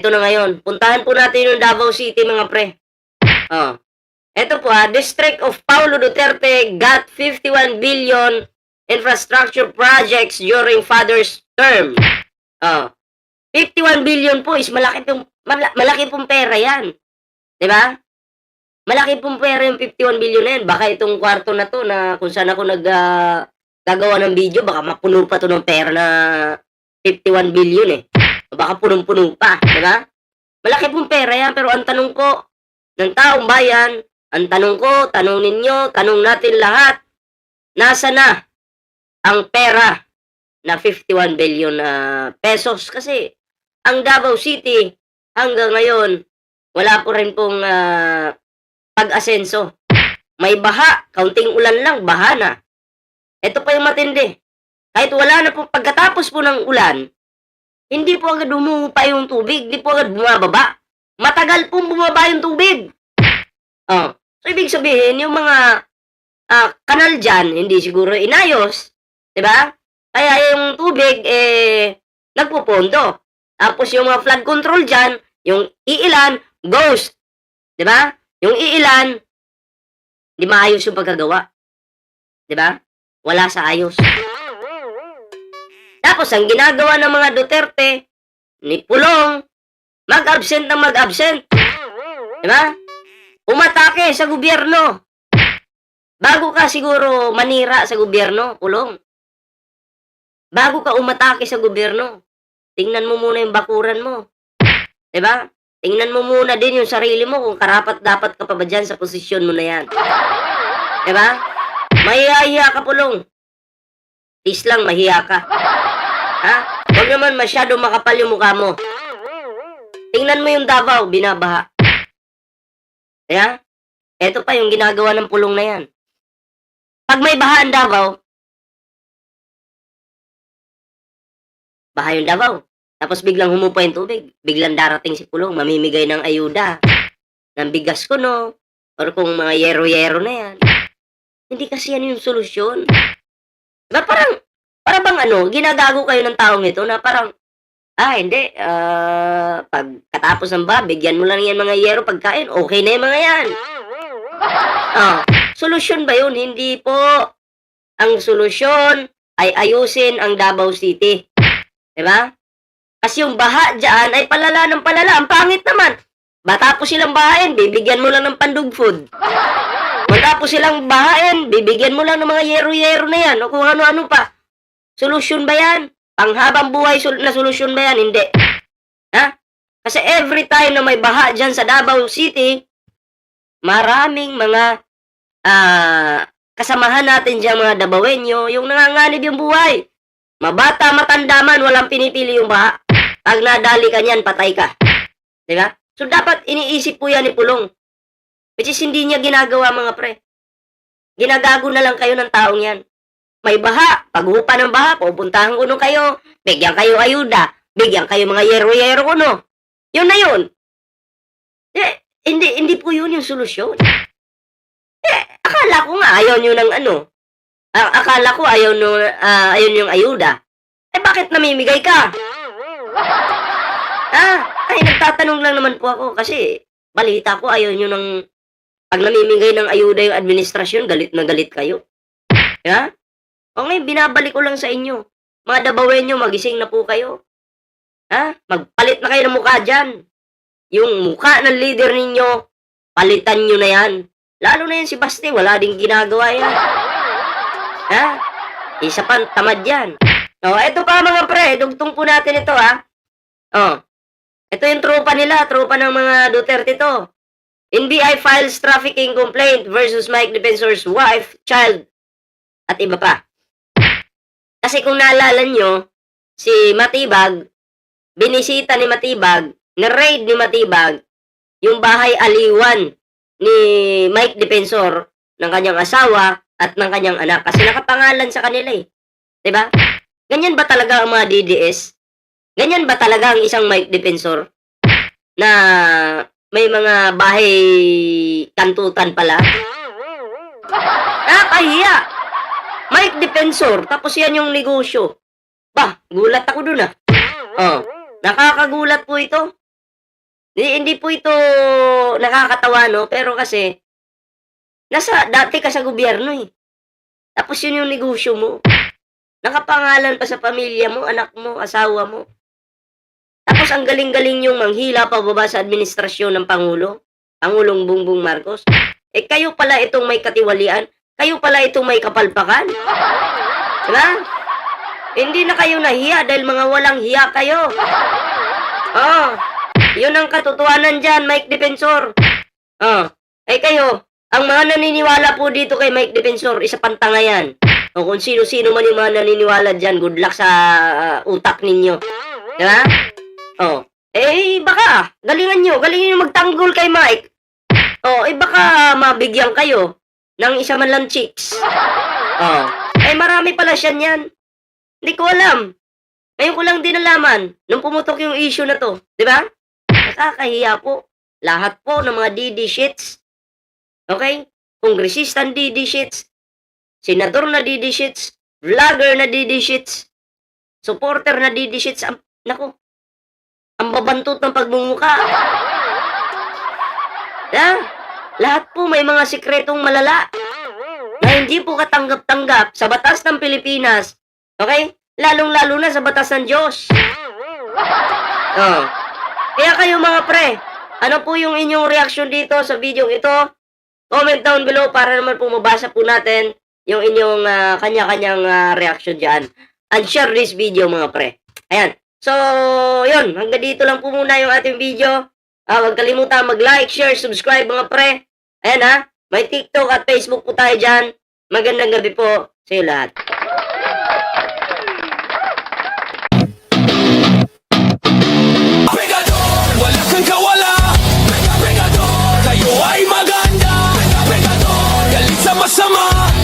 eto na ngayon. Puntahan po natin yung Davao City, mga pre. Oh. Eto po District of Paulo Duterte got 51 billion infrastructure projects during father's term. Oh. 51 billion po is malaki pong pera yan. 'Di ba? Malaki pong pera yung 51 billion na yan. Baka itong kwarto na to na kung saan ako gagawa ng video, baka mapuno pa to ng pera na 51 billion eh. Baka punong-puno pa, 'di ba? Malaki pong pera yan, pero ang tanong ko ng taong bayan, ang tanong ko, tanong ninyo, tanong natin lahat, nasa na ang pera na 51 billion na pesos? Kasi ang Davao City hanggang ngayon wala po rin pong pag-asenso. May baha, kaunting ulan lang, baha na. Ito pa yung matindi. Kahit wala na po, pagkatapos po ng ulan, hindi po agad humuhupa yung tubig, hindi po agad bumababa. Matagal pong bumaba yung tubig. Oh. So, ibig sabihin, yung mga kanal dyan, hindi siguro inayos. Diba? Kaya yung tubig, nagpupondo. Tapos yung mga flood control dyan, yung iilan, ghost. Diba? Yung iilan, di maayos yung pagkagawa. Diba? Wala sa ayos. Tapos, ang ginagawa ng mga Duterte, ni Pulong, mag-absent ng mag-absent. Diba? Umatake sa gobyerno. Bago ka siguro manira sa gobyerno, Pulong. Bago ka umatake sa gobyerno, tingnan mo muna yung bakuran mo. Diba? Tingnan mo muna din yung sarili mo kung karapat-dapat ka pa ba dyan sa posisyon mo na yan. Diba? Mahihiya ka, Pulong. Please lang, mahiya ka. Ha? Huwag naman masyado makapal yung mukha mo. Tingnan mo yung Davao, binabaha. Kaya, eto pa yung ginagawa ng Pulong na yan. Pag may baha ang Davao, baha yung Davao. Tapos biglang humupa yung tubig. Biglang darating si Pulong, mamimigay ng ayuda. Ng bigas ko, no? Or kung mga yero-yero na yan. Hindi kasi yan yung solusyon. Diba parang bang ginagago kayo ng taong ito na parang, hindi, pag katapos ng bigyan mo lang yan mga yero pagkain, okay na yung mga yan. Solusyon ba yun? Hindi po. Ang solusyon ay ayusin ang Davao City. Diba? Kasi yung baha dyan ay palala ng palala. Ang pangit naman. Matapos silang bahain, bibigyan mo lang ng pandug food. Matapos silang bahain, bibigyan mo lang ng mga yero-yero na yan o kung ano-ano pa. Solusyon ba yan? Panghabang buhay na solusyon ba yan? Hindi. Ha? Kasi every time na may baha dyan sa Davao City, maraming mga kasamahan natin dyan, mga Davaoenyo, yung nanganganib yung buhay. Mabata, matanda man, walang pinipili yung baha. Pag nadali ka niyan, patay ka. Diba? So, dapat iniisip po yan ni Pulong. Which is hindi niya ginagawa, mga pre. Ginagago na lang kayo ng taong yan. May baha, paghupa ng baha, pupuntahan ko kayo, bigyan kayo ayuda, bigyan kayo mga yero-yero ko, no? Yun na yun. Hindi po yun yung solusyon. Akala ko nga ayaw nyo ng akala ko ayaw yung ayuda. Bakit namimigay ka? Nagtatanong lang naman po ako kasi balita ko ayaw nyo ng pag namimigay ng ayuda yung administrasyon, galit na galit kayo. Ha? O ngayon, binabalik ko lang sa inyo. Mga Davaoenyo, magising na po kayo. Ha? Magpalit na kayo ng mukha dyan. Yung mukha ng leader ninyo, palitan nyo na yan. Lalo na yan si Basti, wala ding ginagawa yan. Ha? Isa pa, tamad yan. Ito pa mga pre, dugtong po natin ito ito yung tropa nila, tropa ng mga Duterte to. NBI files trafficking complaint versus Mike Defensor's wife, child, at iba pa. Kasi kung naalala nyo, si Matibag, binisita ni Matibag, na-raid ni Matibag, yung bahay aliwan ni Mike Defensor ng kanyang asawa at ng kanyang anak. Kasi nakapangalan sa kanila eh. Diba? Ganyan ba talaga ang mga DDS? Ganyan ba talaga ang isang Mike Defensor? Na may mga bahay kantutan pala? Nakahiya! Mike Defensor, tapos yan yung negosyo. Gulat ako dun Nakakagulat po ito. Hindi po ito nakakatawa 'no, pero kasi dati ka sa gobyerno, eh. Tapos yun yung negosyo mo. Nakapangalan pa sa pamilya mo, anak mo, asawa mo. Tapos ang galing-galing niyong manghila pababa sa administrasyon ng Pangulong Bongbong Marcos. Eh, kayo pala itong may katiwalian, kayo pala itong may kapalpakan. 'Di ba? Hindi na kayo nahiya dahil mga walang hiya kayo. Oo, yun ang katotohanan diyan, Mike Defensor. Eh kayo, ang mga naniniwala po dito kay Mike Defensor, isa pang tanga yan. O kung sino-sino man yung mga naniniwala dyan, good luck sa utak ninyo. Di ba? Baka, galingin nyo magtanggol kay Mike. Baka mabigyan kayo ng isa man lang chicks. Marami pala siya niyan. Hindi ko alam. Ngayon ko lang din nalaman nung pumutok yung issue na to. Di ba? Nakakahiya po. Lahat po ng mga DD shits. Okay? Kongresistan DD shits. Senador na DD shits. Vlogger na DD shits. Supporter na DD shits. Naku. Ang babantot ng pagmumuka. Lahat po may mga sikretong malala na hindi po katanggap-tanggap sa batas ng Pilipinas. Okay? Lalong-lalo na sa batas ng Diyos. Kaya kayo mga pre, ano po yung inyong reaction dito sa video ito? Comment down below para naman po mabasa po natin yung inyong kanya-kanyang reaction dyan. And share this video mga pre. Ayan. So, yun. Hanggang dito lang po muna yung ating video. Huwag kalimutan mag-like, share, subscribe mga pre. Ayan ha. May TikTok at Facebook po tayo dyan. Magandang gabi po sa iyo lahat. Wala kang kawala. Kayo ay maganda. Galit sa masama.